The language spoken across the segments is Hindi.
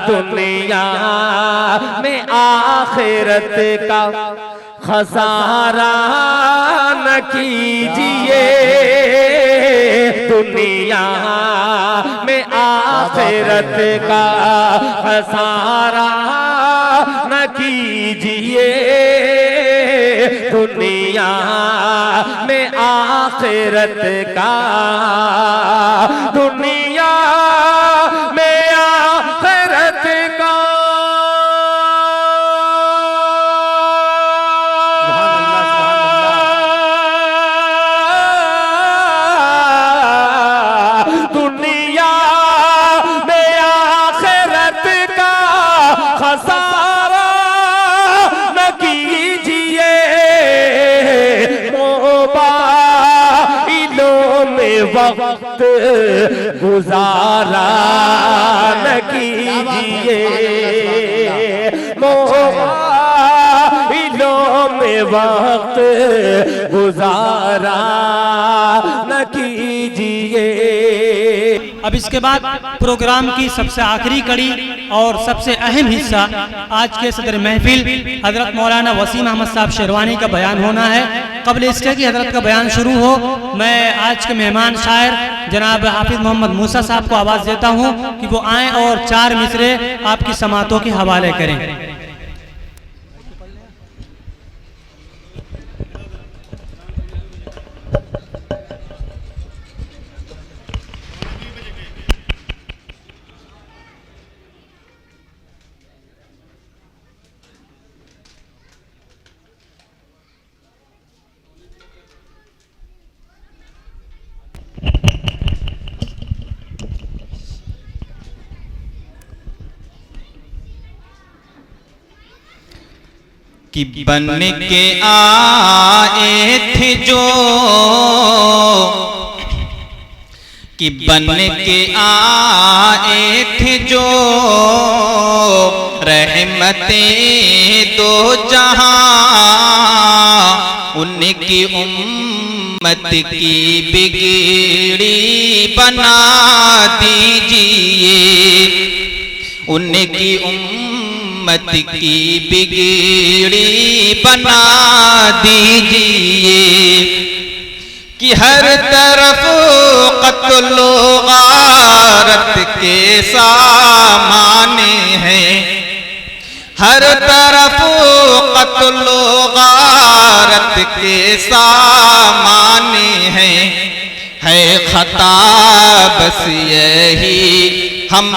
दुनिया में आखिरत का खसारा न कीजिए, दुनिया में आखिरत का खसारा न कीजिए, दुनिया में आखिरत का, दुनिया में आखिरत का। दुनिया में आखिरत का खसारा न कीजिए, मोबाइलों में वक्त गुजारा न कीजिए, मोबाइलों में वक्त गुजारा न कीजिए। अब इसके बाद प्रोग्राम की सबसे आखिरी कड़ी और सबसे अहम हिस्सा आज के सदर महफिल हजरत मौलाना वसीम अहमद साहब शेरवानी का बयान होना है। कबल इसके कि हजरत का बयान शुरू हो, मैं आज के मेहमान शायर जनाब हाफिज मोहम्मद मूसा साहब को आवाज़ देता हूँ कि वो आएँ और 4 मिसरे आपकी समातों के हवाले करें। कि बन के आए थे जो, कि बन के आए थे जो रहमतें दो जहां, उनकी उम्मत की बिगड़ी बना दीजिए, उनकी उम्मत की बिगड़ी बना दीजिए। कि हर तरफ क़त्ल गारत के सामाने हैं, हर तरफ क़त्ल गारत के सामाने हैं। है खता बस यही हम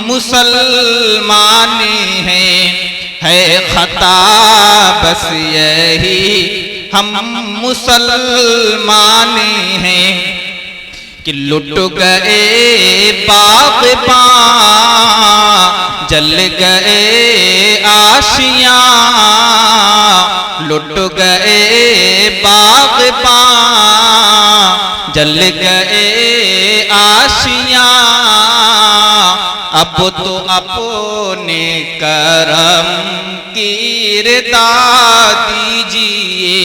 मुसलमान हैं, है खता बस यही हम मुसलमान हैं। कि लुट गए बाग़बान, जल गए आशियाँ, लुट गए बाग़बान, जल गए आशियाँ। अब तो अपने करम की रिदा दीजिए,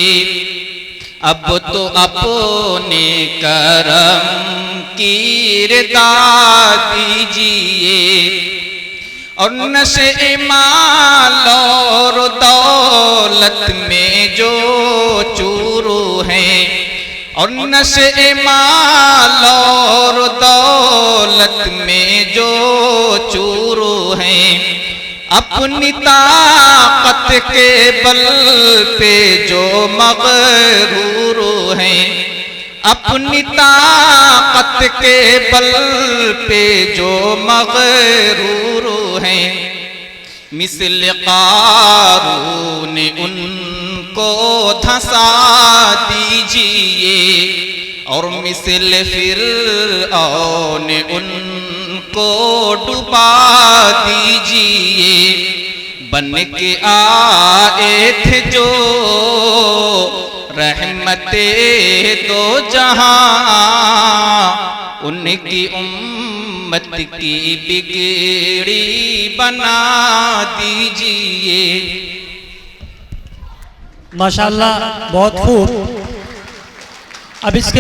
अब तो अपने करम की रिदा दीजिए। और नशे माल और दौलत में जो चूरू हैं, और नशे माल और दौलत में जो चूरू हैं, अपनी ताकत के बल पे जो मगरूर हैं, अपनी ताकत के बल पे जो मगरूर हैं। मिसल क़ारून उनको धंसा दीजिए, और मिसल फ़िरऔन उनको डुबा दीजिए। बन के आए थे जो रहमते दो जहां, उनकी उम्मत की बिगड़ी बना दीजिए। माशाअल्लाह, बहुत खूब। अब इसके